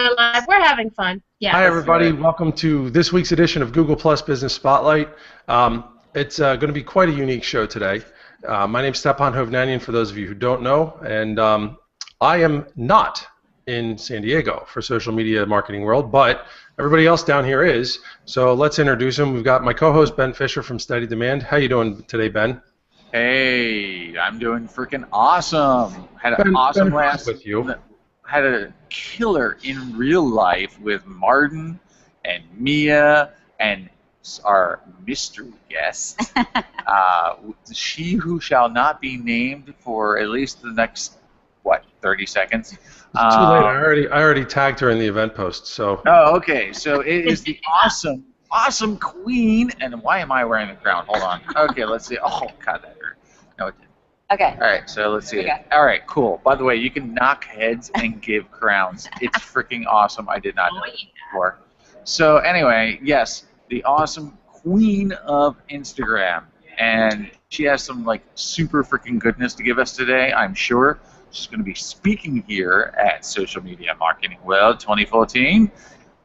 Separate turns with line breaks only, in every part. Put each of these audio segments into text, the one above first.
We're live. We're having fun. Yeah.
Hi, everybody. Welcome to this week's edition of Google Plus Business Spotlight. It's going to be quite a unique show today. My name's Stepan Hovnanian, for those of you who don't know, and I am not in San Diego for Social Media Marketing World, but everybody else down here is. So let's introduce them. We've got my co-host Ben Fisher from Steady Demand. How you doing today, Ben?
Hey, I'm doing freaking awesome. Had an awesome last
with you.
Had a killer in real life with Martin and Mia and our mystery guest, she who shall not be named for at least the next 30 seconds.
It's too late. I already tagged her in the event post. So.
Oh, okay. So it is the awesome queen. And why am I wearing the crown? Hold on. Okay, let's see. Oh God, that hurt. No, it didn't.
Okay.
All right, so let's see.
Okay.
All right, cool. By the way, you can knock heads and give crowns. It's freaking awesome. I did not know this before. So anyway, yes, the awesome queen of Instagram, and she has some like super freaking goodness to give us today, I'm sure. She's going to be speaking here at Social Media Marketing World 2014.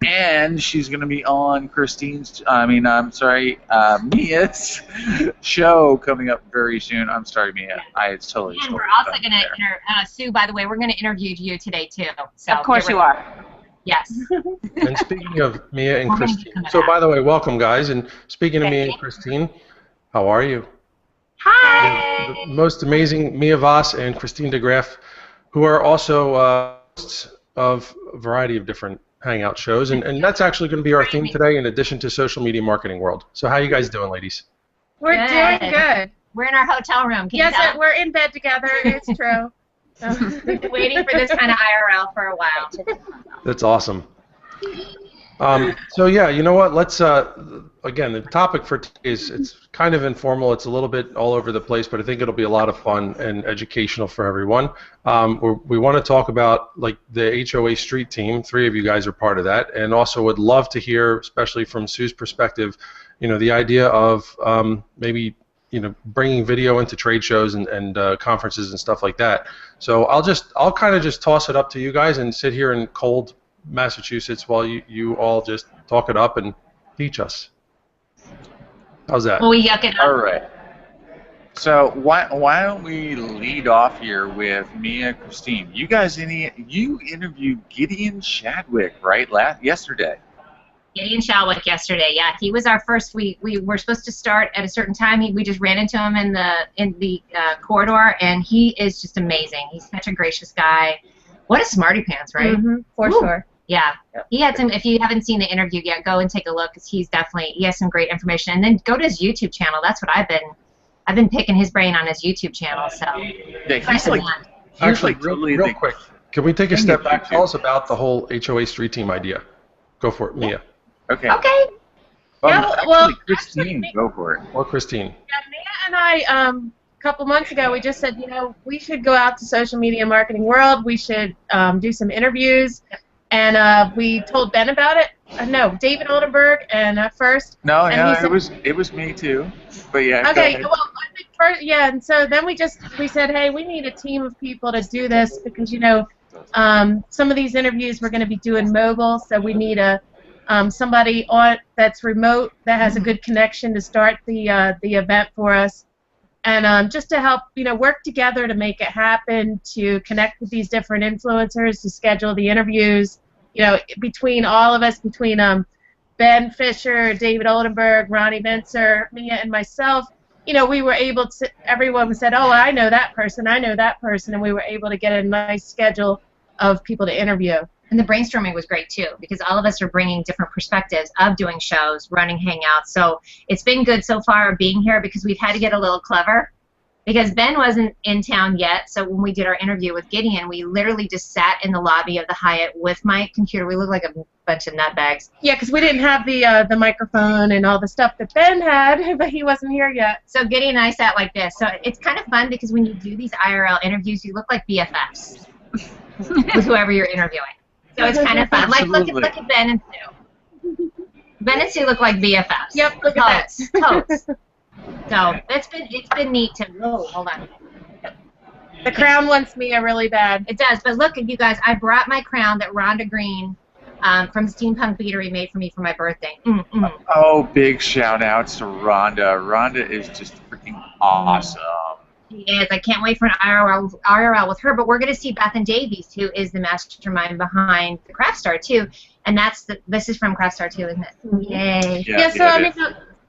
And she's going to be on Mia's show coming up very soon. I'm sorry, Mia. I totally.
And we're also going to Sue. By the way, we're going to interview you today too. So
of course you are.
Yes.
And speaking of Mia and Christine, so by the way, welcome guys. And speaking of Mia and Christine, how are you?
Hi.
The most amazing Mia Voss and Christine DeGraff, who are also hosts of a variety of different hangout shows, and that's actually going to be our theme today in addition to Social Media Marketing World. So how you guys doing, ladies?
We're doing good.
We're in our hotel room. Can
yes, we're in bed together. It's true.
We've been waiting for this kind of IRL for a while.
That's awesome. So yeah, you know what? Let's again, the topic for today is it's kind of informal. It's a little bit all over the place, but I think it'll be a lot of fun and educational for everyone. We want to talk about like the HOA Street Team. 3 of you guys are part of that, and also would love to hear, especially from Sue's perspective, you know, the idea of maybe bringing video into trade shows and conferences and stuff like that. So I'll kind of just toss it up to you guys and sit here in cold Massachusetts while you all just talk it up and teach us. How's that?
Well, we yuck it up.
All right. So why don't we lead off here with Mia and Christine? You guys, you interviewed Gideon Shadwick, right? Yesterday.
Gideon Shadwick yesterday. Yeah, he was our first. We were supposed to start at a certain time. We just ran into him in the corridor, and he is just amazing. He's such a gracious guy. What a smarty pants, right?
Mm-hmm, for sure.
Yeah, he had some. If you haven't seen the interview yet, go and take a look because he has some great information. And then go to his YouTube channel. That's what I've been picking his brain on his YouTube channel. So
yeah, he's like
real quick. Can we take a step back? Tell us about the whole HOA Street Team idea. Go for it, Mia.
Okay.
Okay.
Christine, go for it.
Or Christine.
Yeah, Mia and I, a couple months ago, we just said, we should go out to Social Media Marketing World. We should do some interviews. And we told Ben about it. No, David Oldenburg, and first.
No,
and
yeah,
said,
it was me too. But yeah.
Okay, well, I think first, yeah, and so then we said, hey, we need a team of people to do this because some of these interviews we're going to be doing mobile, so we need somebody that's remote that has a good connection to start the event for us, and just to help work together to make it happen, to connect with these different influencers, to schedule the interviews. Between all of us, between Ben Fisher, David Oldenburg, Ronnie Vincer, Mia, and myself, we were able to. Everyone said, "Oh, I know that person. I know that person," and we were able to get a nice schedule of people to interview.
And the brainstorming was great too, because all of us are bringing different perspectives of doing shows, running hangouts. So it's been good so far being here because we've had to get a little clever. Because Ben wasn't in town yet, so when we did our interview with Gideon, we literally just sat in the lobby of the Hyatt with my computer. We looked like a bunch of nutbags.
Yeah, because we didn't have the microphone and all the stuff that Ben had, but he wasn't here yet.
So Gideon and I sat like this. So it's kind of fun because when you do these IRL interviews, you look like BFFs with whoever you're interviewing. So it's kind of fun. Like look at Ben and Sue. Ben and Sue look like BFFs.
Yep, look at that.
Totes. So it's been neat to. Oh, hold on.
The crown wants Mia really bad.
It does, but look at you guys. I brought my crown that Rhonda Green from Steampunk Beatery made for me for my birthday.
Oh, big shout outs to Rhonda. Rhonda is just freaking awesome.
She is. I can't wait for an IRL with her, but we're going to see Beth and Davies, who is the mastermind behind the Craft Star, too. And this is from Craft Star, too, isn't it? Yay.
Yeah, so, I mean,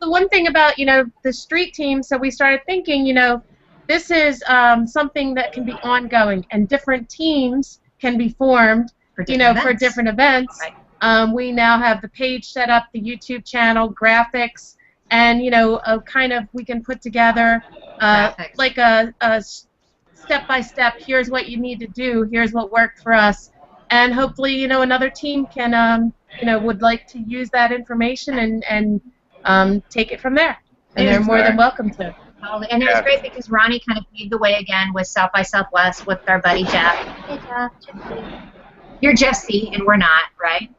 the one thing about, you know, the street team, so we started thinking, you know, this is something that can be ongoing, and different teams can be formed, for different events. Right. We now have the page set up, the YouTube channel, graphics, and, you know, we can put together like a step-by-step, here's what you need to do, here's what worked for us, and hopefully, you know, another team can, you know, would like to use that information and take it from there. And they're more than welcome to.
And it was great because Ronnie kind of paved the way again with South by Southwest with our buddy Jeff. Hey, Jeff. You're Jesse, and we're not, right?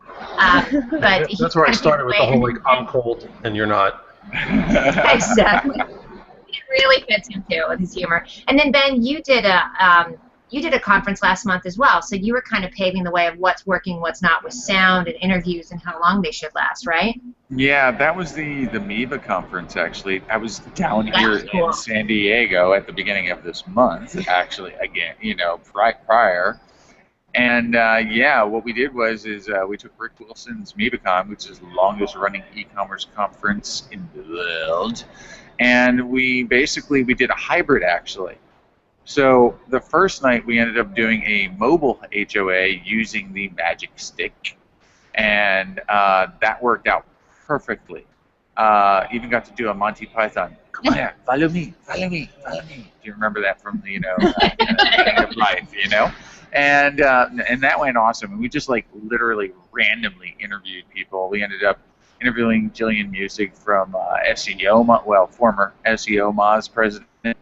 But
that's where I started with the whole, like, I'm cold and you're not.
Exactly. It really fits him, too, with his humor. And then, Ben, you did a conference last month as well, so you were kind of paving the way of what's working, what's not with sound and interviews and how long they should last, right?
Yeah, that was the MEBA conference, actually. I was down here in San Diego at the beginning of this month, actually, again, you know, prior. And, yeah, what we did was we took Rick Wilson's MEBACon, which is the longest-running e-commerce conference in the world, and we did a hybrid, actually. So the first night we ended up doing a mobile HOA using the Magic Stick, and that worked out perfectly. Even got to do a Monty Python. Come on here, follow me, follow me, follow me. Do you remember that from the, you know, life, you know? And that went awesome. And we just like literally randomly interviewed people. We ended up interviewing Jillian Music from SEO, well, former SEO Moz president.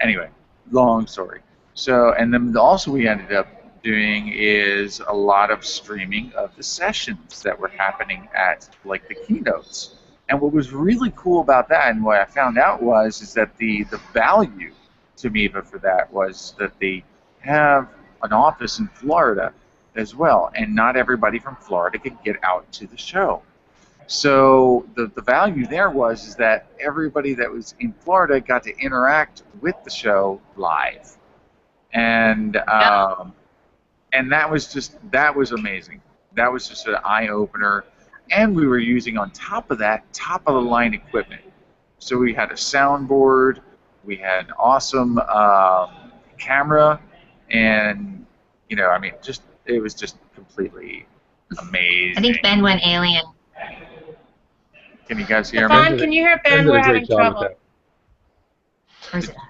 Anyway. Long story. So, and then also we ended up doing is a lot of streaming of the sessions that were happening at, like, the keynotes. And what was really cool about that, and what I found out is that the value to MEBA for that was that they have an office in Florida as well, and not everybody from Florida could get out to the show. So the value there was that everybody that was in Florida got to interact with the show live, and that was amazing. That was just an eye opener, and we were using on top of that top of the line equipment. So we had a soundboard, we had an awesome camera, and you know, I mean, it was just completely amazing.
I think Ben went alien.
Can you guys hear
me? Can you hear Ben? We're having trouble.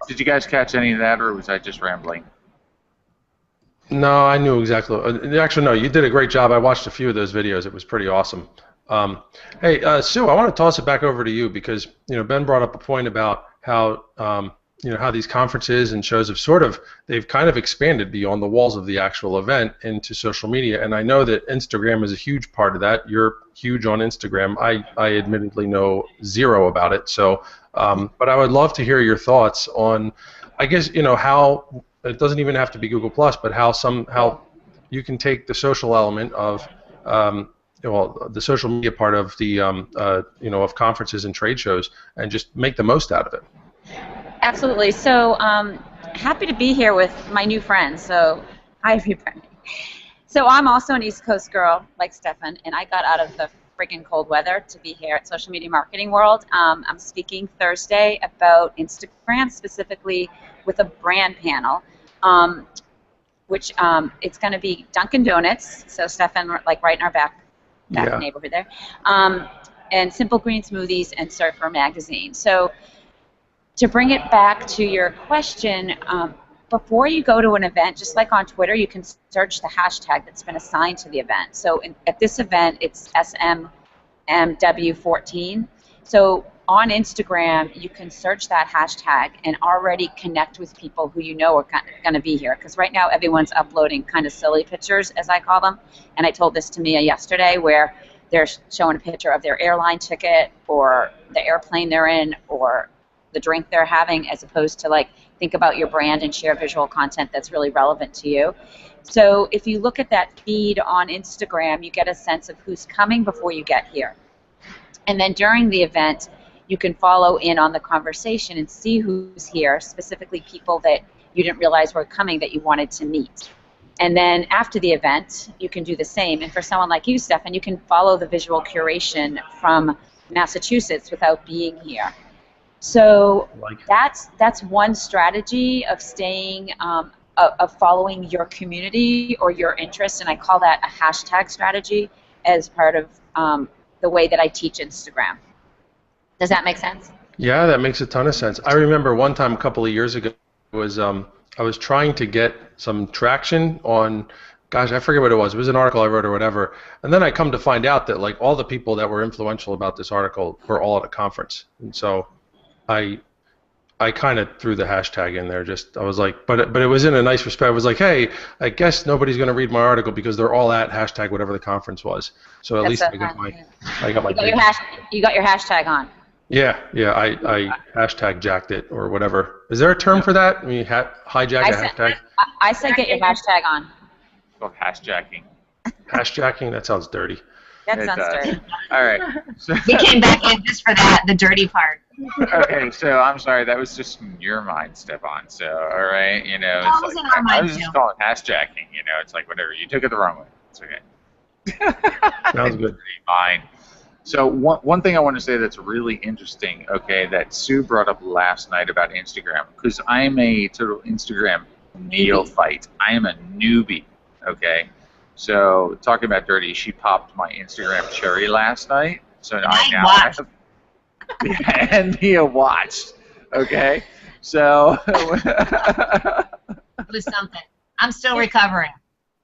Did you guys catch any of that, or was I just rambling?
No, I knew exactly. Actually, no, you did a great job. I watched a few of those videos. It was pretty awesome. Hey, Sue, I want to toss it back over to you because, you know, Ben brought up a point about how you know, how these conferences and shows have they've kind of expanded beyond the walls of the actual event into social media, and I know that Instagram is a huge part of that. You're huge on Instagram. I admittedly know zero about it, so but I would love to hear your thoughts on, I guess, you know, how it doesn't even have to be Google+, but how you can take the social element of well, the social media part of the you know, of conferences and trade shows and just make the most out of it.
Absolutely. So happy to be here with my new friends. So hi, everybody. So I'm also an East Coast girl, like Stefan, and I got out of the freaking cold weather to be here at Social Media Marketing World. I'm speaking Thursday about Instagram, specifically with a brand panel, which it's going to be Dunkin' Donuts. So Stefan, like right in our back neighborhood there, and Simple Green Smoothies and Surfer Magazine. So to bring it back to your question, before you go to an event, just like on Twitter, you can search the hashtag that's been assigned to the event. So at this event, it's SMMW14. So on Instagram, you can search that hashtag and already connect with people who you know are going to be here. Because right now, everyone's uploading kind of silly pictures, as I call them. And I told this to Mia yesterday, where they're showing a picture of their airline ticket or the airplane they're in or the drink they're having, as opposed to, like, think about your brand and share visual content that's really relevant to you. So if you look at that feed on Instagram, you get a sense of who's coming before you get here. And then during the event, you can follow in on the conversation and see who's here, specifically people that you didn't realize were coming that you wanted to meet. And then after the event, you can do the same. And for someone like you, Stefan, you can follow the visual curation from Massachusetts without being here. So that's one strategy of staying, of following your community or your interests, and I call that a hashtag strategy as part of the way that I teach Instagram. Does that make sense?
Yeah, that makes a ton of sense. I remember one time a couple of years ago was I was trying to get some traction on, gosh, I forget what it was. It was an article I wrote or whatever. And then I come to find out that like all the people that were influential about this article were all at a conference. And so I kind of threw the hashtag in there. Just I was like, but it was in a nice respect. I was like, hey, I guess nobody's going to read my article because they're all at hashtag whatever the conference was. So at least I got my
you got your hashtag on.
Yeah, I hashtag jacked it or whatever. Is there a term for that? I mean, hijack a hashtag?
I said get your hashtag on.
It's called hashjacking.
Hashjacking? That sounds dirty.
That sounds dirty.
All right. So,
We came back in just for that, the dirty part.
okay, so I'm sorry, that was just in your mind, Stefan. So, all right, you know,
That
it's
was
like,
in our
I
mind,
was
too.
just calling it hashjacking. You know, it's like whatever. You took it the wrong way. It's okay.
Sounds good.
Fine. So one thing I want to say that's really interesting, okay, that Sue brought up last night about Instagram, because I'm a total Instagram neophyte. I am a newbie, okay? So talking about dirty, she popped my Instagram cherry last night. So I now
watched.
have, and Mia watched, okay? So
It was something. I'm still recovering.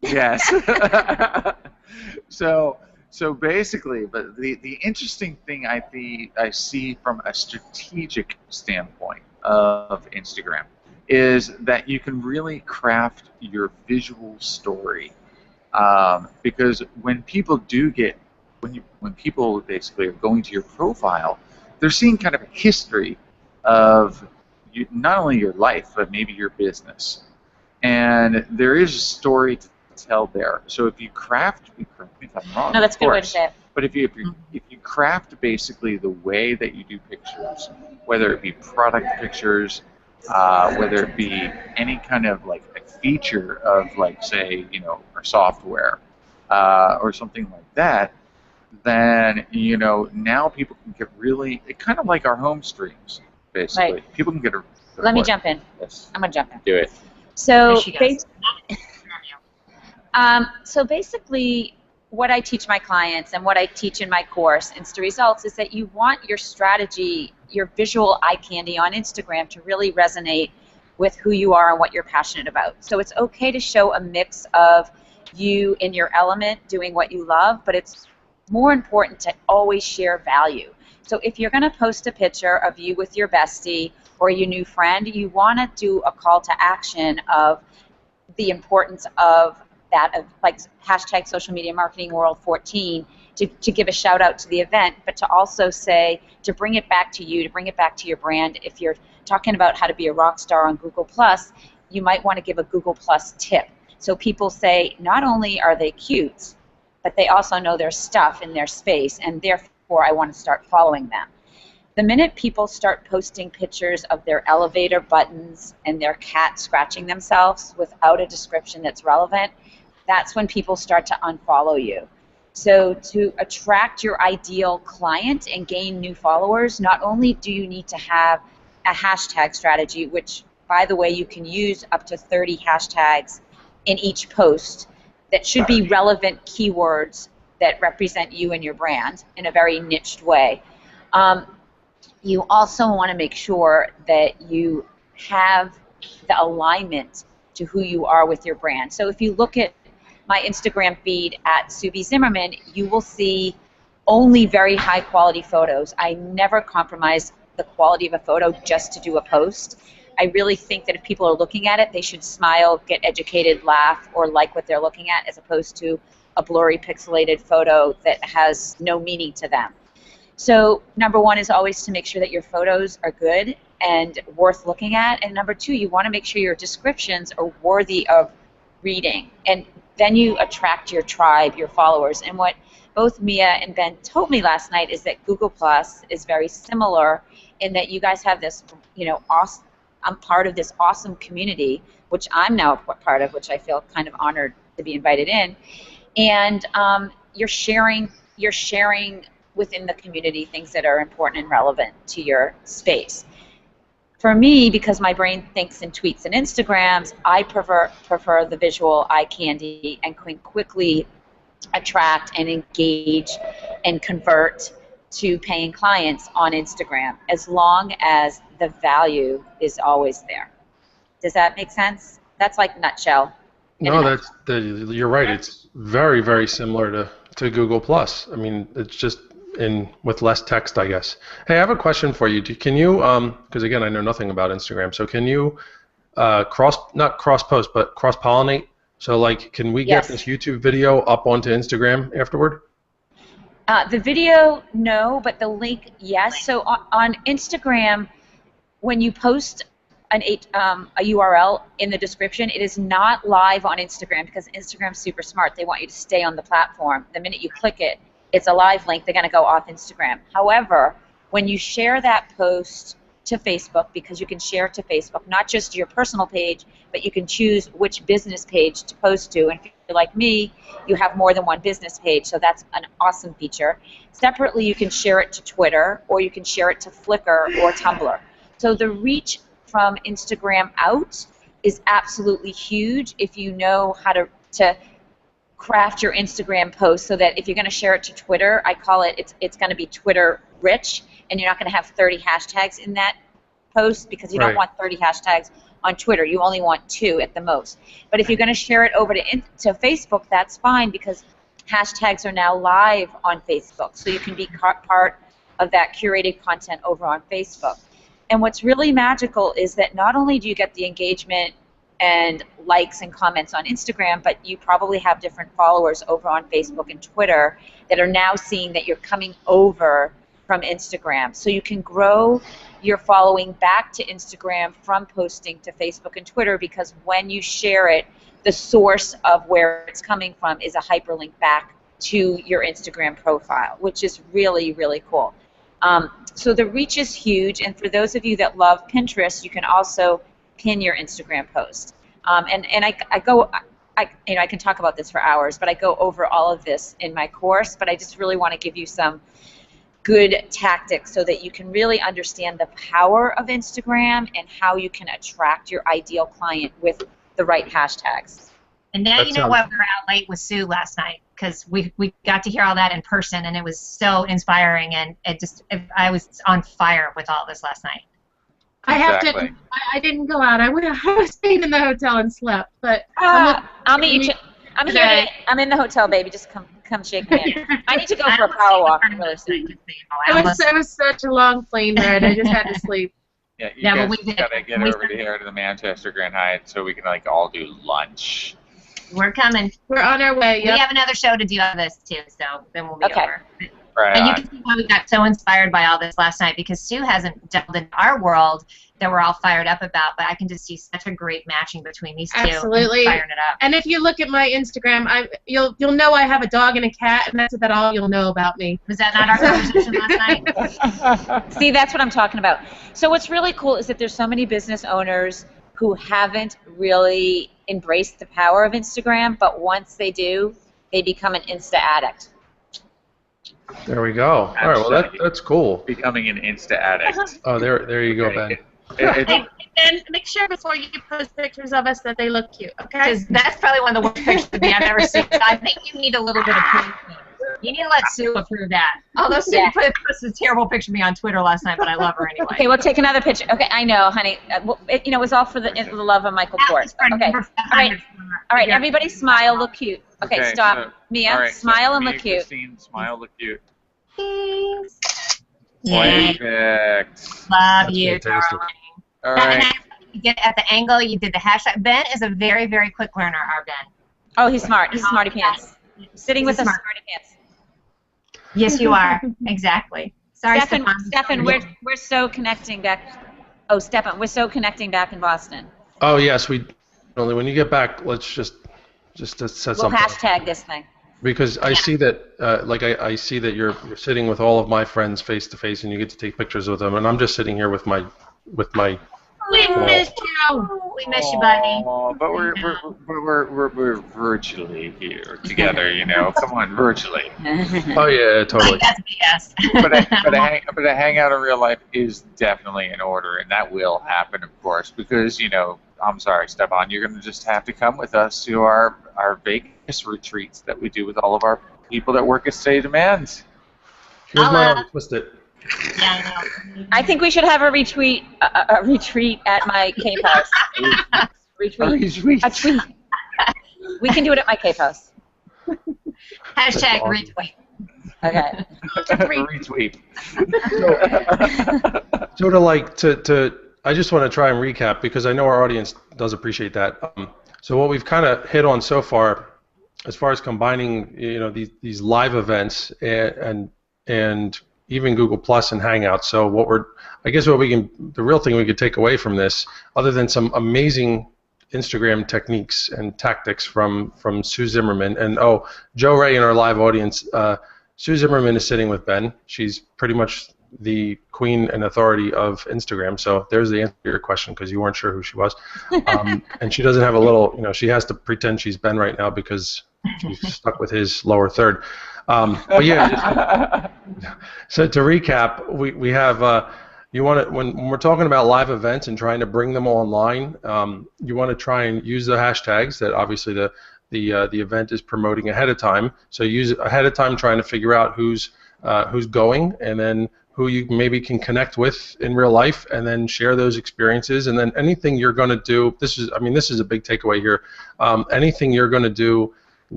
yes. So basically, but the interesting thing I see from a strategic standpoint of Instagram is that you can really craft your visual story, because when people when people basically are going to your profile, they're seeing kind of a history of not only your life but maybe your business, and there is a story to tell there. So if you craft, correct me if I'm wrong.
No, that's a good way to
of course,
say it.
But if you craft basically the way that you do pictures, whether it be product pictures, whether it be any kind of like a feature of like say our software or something like that, then now people can get really kind of like our home streams basically.
Right.
People can get a.
Let me jump in.
Yes.
I'm gonna jump in.
Do it.
So,
There she goes.
so basically, what I teach my clients and what I teach in my course, Insta Results, is that you want your strategy, your visual eye candy on Instagram to really resonate with who you are and what you're passionate about. So it's okay to show a mix of you in your element doing what you love, but it's more important to always share value. So if you're going to post a picture of you with your bestie or your new friend, you want to do a call to action of the importance of that, of like hashtag social media marketing world 14, to give a shout out to the event, but to also say, to bring it back to you, to bring it back to your brand. If you're talking about how to be a rock star on Google+, you might want to give a Google+ tip. So people say, not only are they cute, but they also know their stuff in their space, and therefore I want to start following them. The minute people start posting pictures of their elevator buttons and their cat scratching themselves without a description that's relevant, that's when people start to unfollow you. So to attract your ideal client and gain new followers, not only do you need to have a hashtag strategy, which, by the way, you can use up to 30 hashtags in each post that should be relevant keywords that represent you and your brand in a very niched way. You also want to make sure that you have the alignment to who you are with your brand. So if you look at my Instagram feed at Subi Zimmerman, you will see only very high quality photos. I never compromise the quality of a photo just to do a post. I really think that if people are looking at it, they should smile, get educated, laugh, or like what they're looking at, as opposed to a blurry pixelated photo that has no meaning to them. So number one is always to make sure that your photos are good and worth looking at. And number two, you want to make sure your descriptions are worthy of reading, and then you attract your tribe, your followers. And what both Mia and Ben told me last night is that Google Plus is very similar in that you guys have this, awesome, I'm part of this awesome community, which I'm now a part of, which I feel kind of honored to be invited in. And you're sharing within the community things that are important and relevant to your space. For me, because my brain thinks in tweets and Instagrams, I prefer the visual eye candy and can quickly attract and engage and convert to paying clients on Instagram, as long as the value is always there. Does that make sense? That's like nutshell.
No, you're right. It's very, very similar to Google Plus. I mean, it's just with less text, I guess. Hey, I have a question for you. Can you, because again, I know nothing about Instagram, so can you not cross-post, but cross-pollinate? So, like, can we get this YouTube video up onto Instagram afterward?
The video, no, but the link, yes. So on Instagram, when you post a URL in the description, it is not live on Instagram because Instagram's super smart. They want you to stay on the platform. The minute you click it, it's a live link. They're going to go off Instagram. However, when you share that post to Facebook, because you can share it to Facebook, not just your personal page, but you can choose which business page to post to. And if you're like me, you have more than one business page, so that's an awesome feature. Separately, you can share it to Twitter, or you can share it to Flickr or Tumblr. So the reach from Instagram out is absolutely huge if you know how to craft your Instagram post so that if you're going to share it to Twitter, I call it's going to be Twitter rich, and you're not going to have 30 hashtags in that post because you don't want 30 hashtags on Twitter. You only want 2 at the most. But if you're going to share it over to Facebook, that's fine because hashtags are now live on Facebook, so you can be part of that curated content over on Facebook. And what's really magical is that not only do you get the engagement and likes and comments on Instagram, but you probably have different followers over on Facebook and Twitter that are now seeing that you're coming over from Instagram. So you can grow your following back to Instagram from posting to Facebook and Twitter, because when you share it, the source of where it's coming from is a hyperlink back to your Instagram profile, which is really, really cool. So the reach is huge, and for those of you that love Pinterest, you can also pin your Instagram post. And I can talk about this for hours, but I go over all of this in my course, but I just really want to give you some good tactics so that you can really understand the power of Instagram and how you can attract your ideal client with the right hashtags.
And now you know why we were out late with Sue last night, because we got to hear all that in person, and it was so inspiring, and I was on fire with all this last night.
Exactly.
I didn't go out. I stayed in the hotel and slept. But
I'll meet you. I'm here. I'm in the hotel, baby. Just come shake my hand. I need to go for a power walk. I'm really sick.
It was such a long plane ride. I just had to sleep.
Yeah, you guys gotta get over here to the Manchester Grand Hyatt so we can all do lunch.
We're coming.
We're on our way. Yep.
We have another show to do on this too, so then we'll be over.
Right.
And you can see why we got so inspired by all this last night, because Sue hasn't delved into our world that we're all fired up about, but I can just see such a great matching between these two.
Absolutely.
Firing it up.
And if you look at my Instagram, you'll know I have a dog and a cat, and that's about all you'll know about me.
Was that not our conversation last night?
See, that's what I'm talking about. So what's really cool is that there's so many business owners who haven't really embraced the power of Instagram, but once they do, they become an Insta addict.
There we go. All right, well that's cool.
Becoming an Insta addict.
Oh, there you go, Ben.
And make sure before you post pictures of us that they look cute, okay?
Because that's probably one of the worst pictures of me I've ever seen. So I think you need a little bit of proof. You need to let Sue approve that. Although Sue posted a terrible picture of me on Twitter last night, but I love her anyway.
Okay, we'll take another picture. Okay, I know, honey. It was all for the love of Michael Kors. Okay. All right. Everybody smile, look cute. Okay, stop. So, Mia, smile and look cute.
Christine, smile, look cute.
Thanks.
Perfect.
Love you, darling.
All right.
You get at the angle, you did the hashtag. Ben is a very, very quick learner, our Ben.
Oh, he's smart. He's smarty pants. Sitting with us, smarty pants.
Yes, you are. Exactly. Sorry,
Stefan, we're so connecting back. Oh, Stefan, we're so connecting back in Boston.
Oh yes, when you get back, let's just just to set
We'll
something.
hashtag this thing.
Because I see that, I see that you're sitting with all of my friends face to face, and you get to take pictures with them, and I'm just sitting here with my.
We missed you. We miss you, buddy.
Oh, but we're virtually here together, you know. Come on, virtually.
Oh yeah, totally.
That's BS.
But a hangout in real life is definitely in order, and that will happen, of course, because, you know, I'm sorry, Stefan, you're going to just have to come with us to our Vegas retreats that we do with all of our people that work at Steady Demands.
Here's my arm twisted.
Yeah, I know.
I think we should have a retreat at my cave house. Retweet. A tweet. We can do it at my cave house.
Hashtag
awesome.
retweet.
Okay.
Retweet.
So I just want to try and recap because I know our audience does appreciate that. So what we've kind of hit on so far, as far as combining, you know, these live events and even Google Plus and Hangouts. So the real thing we could take away from this, other than some amazing Instagram techniques and tactics from Sue Zimmerman, and Joe Ray in our live audience, Sue Zimmerman is sitting with Ben. She's pretty much the queen and authority of Instagram. So there's the answer to your question because you weren't sure who she was. And she doesn't have a little, you know, she has to pretend she's Ben right now because she's stuck with his lower third. But yeah, so to recap, we have you want to when we're talking about live events and trying to bring them online, you want to try and use the hashtags that obviously the event is promoting ahead of time. So use it ahead of time, trying to figure out who's going, and then who you maybe can connect with in real life, and then share those experiences. And then anything you're going to do, this is a big takeaway here. Anything you're going to do,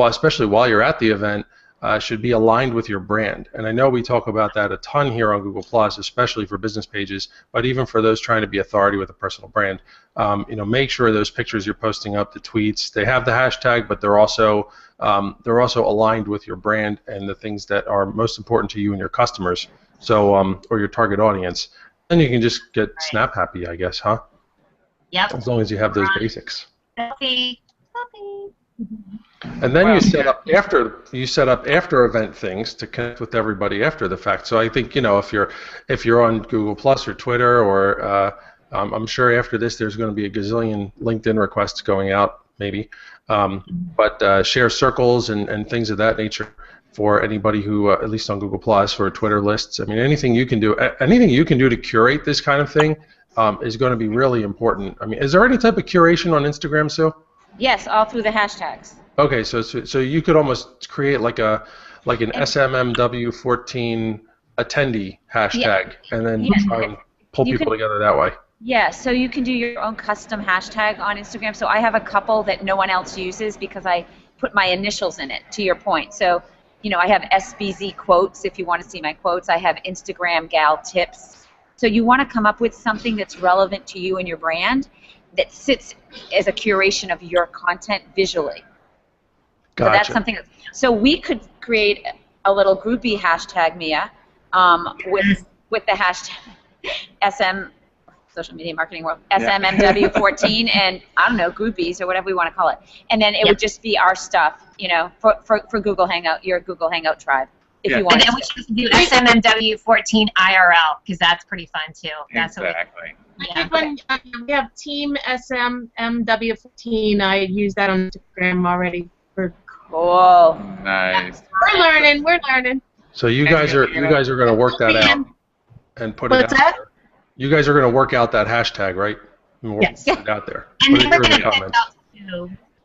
especially while you're at the event, should be aligned with your brand. And I know we talk about that a ton here on Google+, especially for business pages, but even for those trying to be authority with a personal brand, you know, make sure those pictures you're posting up, the tweets, they have the hashtag, but they're also aligned with your brand and the things that are most important to you and your customers, so or your target audience. Then you can just get snap happy, I guess, huh?
Yep.
As long as you have those basics.
Selfie.
And then you set up after event things to connect with everybody after the fact. So I think, you know, if you're on Google Plus or Twitter, or I'm sure after this there's going to be a gazillion LinkedIn requests going out maybe, but share circles and things of that nature for anybody who at least on Google Plus or Twitter lists. I mean, anything you can do to curate this kind of thing is going to be really important. I mean, is there any type of curation on Instagram, Sue?
Yes, all through the hashtags.
Okay, so you could almost create like an SMMW14 attendee hashtag, and then try and pull people together that way.
Yeah, so you can do your own custom hashtag on Instagram. So I have a couple that no one else uses because I put my initials in it, to your point. So, you know, I have SBZ quotes if you want to see my quotes. I have Instagram gal tips. So you want to come up with something that's relevant to you and your brand that sits as a curation of your content visually.
Gotcha.
So that's something. So we could create a little groupie hashtag, Mia, with the hashtag SM, social media marketing world, SMMW14, and I don't know, groupies or whatever we want to call it. And then it would just be our stuff, you know, for Google Hangout, your Google Hangout tribe, if you want.
And then we should do SMMW14 IRL because that's pretty fun too. That's
exactly.
I think when we have Team SMMW14, I use that on Instagram already.
Cool.
Nice.
We're learning.
So you guys are going to work that out and put it out there. You guys are going to work out that hashtag, right?
Yes.
Put it out there.
And
Put it
we're
in the
going
comments.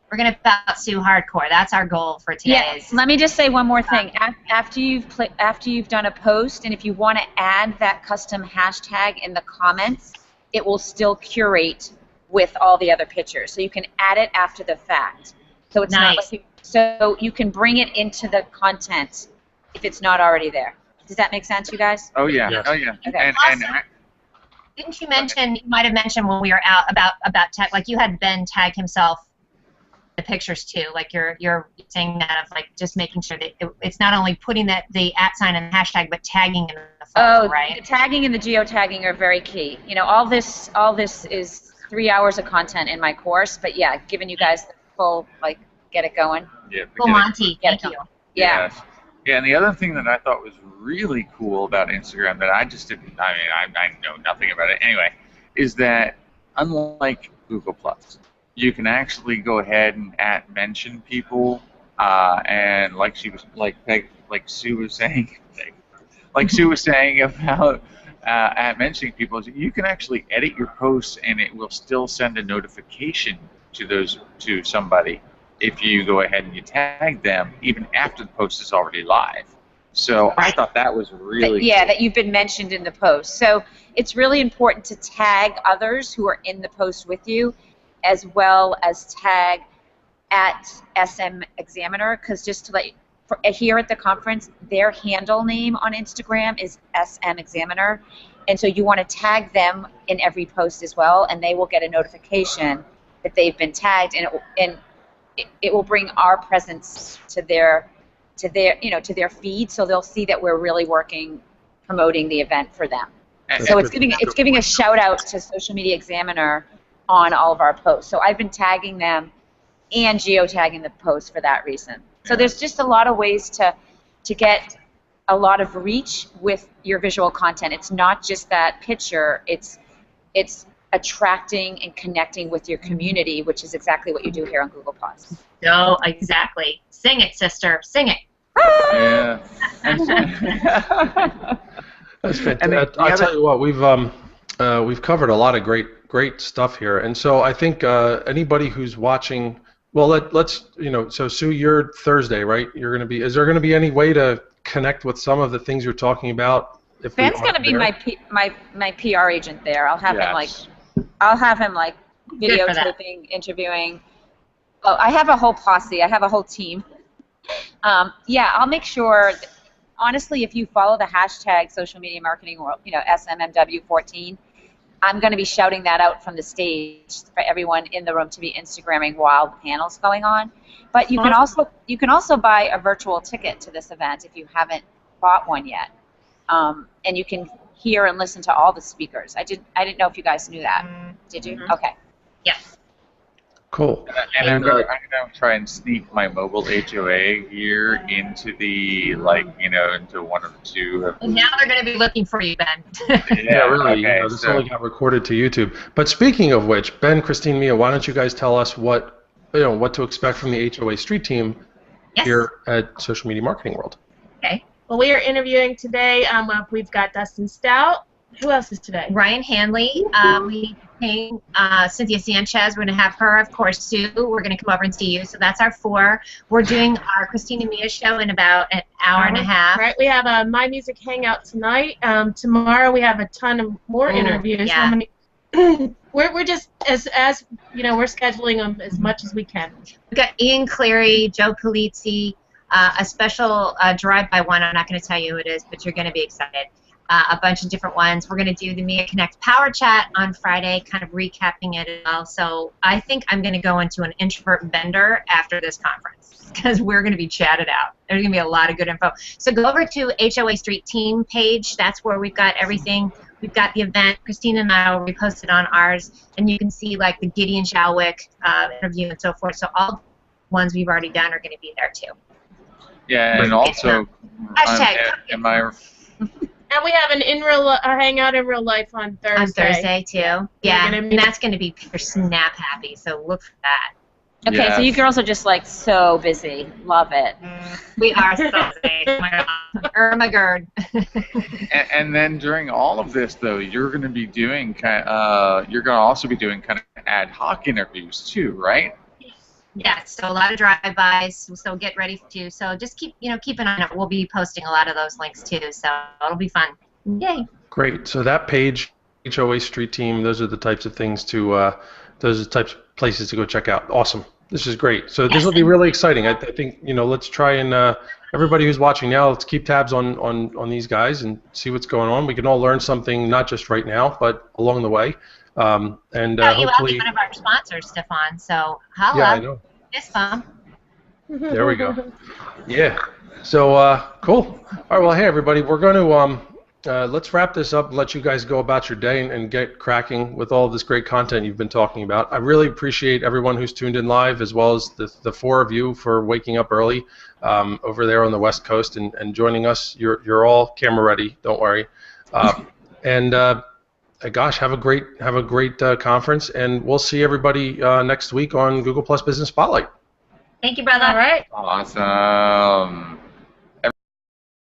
We're going to about Sue hardcore. That's our goal for today.
Yeah. Let me just say one more thing. After you've done a post, and if you want to add that custom hashtag in the comments, it will still curate with all the other pictures. So you can add it after the fact. So it's not like so you can bring it into the content if it's not already there. Does that make sense, you guys?
Oh yeah.
Yes.
Oh yeah.
Okay.
And
Didn't you mention, you might have mentioned when we were out about tag, like you had Ben tag himself the pictures too, like you're saying that of like just making sure that it's not only putting the @ sign and the hashtag, but tagging in the photo, right?
The tagging and the geotagging are very key. You know, all this is 3 hours of content in my course, but yeah, giving you guys the full, like, get it going.
Yeah.
Oh, Monty, thank you.
Yeah.
Yes. Yeah, and the other thing that I thought was really cool about Instagram that I just didn't, I mean, I know nothing about it anyway, is that unlike Google Plus, you can actually go ahead and mention people, and like Sue was saying, like Sue was saying about mentioning people, you can actually edit your posts and it will still send a notification to somebody if you go ahead and you tag them even after the post is already live. So I thought that was really cool.
That you've been mentioned in the post. So it's really important to tag others who are in the post with you, as well as tag at SM Examiner, because just to let you, here at the conference, their handle name on Instagram is SM Examiner, and so you want to tag them in every post as well, and they will get a notification that they've been tagged, and it will bring our presence to their feed, so they'll see that we're really working promoting the event for them. So it's giving a shout out to Social Media Examiner on all of our posts. So I've been tagging them and geotagging the posts for that reason. So there's just a lot of ways to get a lot of reach with your visual content. It's not just that picture. It's attracting and connecting with your community, which is exactly what you do here on Google+.
No, exactly. Sing it, sister. Sing it.
Yeah.
That's fantastic. I'll tell you what, we've covered a lot of great stuff here, and so I think anybody who's watching, well, let's so Sue, you're Thursday, right? You're going to be. Is there going to be any way to connect with some of the things you're talking about? If
Ben's going to be my PR agent there. I'll have him videotaping, interviewing. Oh, I have a whole posse. I have a whole team. I'll make sure. Honestly, if you follow the hashtag Social Media Marketing World, SMMW14, I'm going to be shouting that out from the stage for everyone in the room to be Instagramming while the panel's going on. But you can also buy a virtual ticket to this event if you haven't bought one yet, and you can hear and listen to all the speakers. I didn't know if you guys knew that. Did you? Okay.
Yes.
Cool.
And I'm gonna try and sneak my mobile HOA gear into the into one of the two.
And now they're going to be looking for you, Ben.
Yeah, really.
Okay,
This only got recorded to YouTube. But speaking of which, Ben, Christine, Mia, why don't you guys tell us what to expect from the HOA Street team here at Social Media Marketing World?
Okay. Well, we are interviewing today. We've got Dustin Stout. Who else is today?
Ryan Hanley. We came, Cynthia Sanchez. We're going to have her, of course, Sue. We're going to come over and see you. So that's our 4. We're doing our Christine and Mia show in about an hour and a half.
Right. We have a My Music Hangout tonight. Tomorrow we have a ton of more interviews.
Yeah.
How many? We're just as we're scheduling them as much as we can.
We've got Ian Cleary, Joe Palizzi, a special drive-by one. I'm not going to tell you who it is, but you're going to be excited. A bunch of different ones. We're going to do the Mia Connect Power Chat on Friday, kind of recapping it as well. So I think I'm going to go into an introvert bender after this conference because we're going to be chatted out. There's going to be a lot of good info. So go over to HOA Street Team page. That's where we've got everything. We've got the event. Christine and I will repost it on ours, and you can see like the Gideon Shalwick interview and so forth. So all the ones we've already done are going to be there too.
Yeah, and also,
And we have an hangout in real life on Thursday.
On Thursday too. Yeah, and that's going to be pure snap happy. So look for that.
Okay, so you girls are just like so busy. Love it.
We are so busy. Oh my God. Irma Gerd.
and then during all of this, though, you're going to be doing you're going to also be doing kind of ad hoc interviews too, right?
Yes, so a lot of drive-bys, so get ready to. So just keep an eye on it. We'll be posting a lot of those links too, so it'll be fun. Yay!
Great. So that page, HOA Street Team, those are the types of things those are the types of places to go check out. Awesome. This is great. So this will be really exciting. I think let's try and everybody who's watching now, let's keep tabs on these guys and see what's going on. We can all learn something, not just right now, but along the way. And
I'll
hopefully,
be one of our sponsors, Stefan. So holla.
Yeah, I know.
Fist bump.
There we go. Yeah. So cool. All right. Well, hey everybody, we're going let's wrap this up and let you guys go about your day and get cracking with all of this great content you've been talking about. I really appreciate everyone who's tuned in live, as well as the four of you for waking up early over there on the West Coast and joining us. You're all camera ready, don't worry. Gosh, have a great conference, and we'll see everybody next week on Google Plus Business Spotlight.
Thank you, brother.
All right.
Awesome.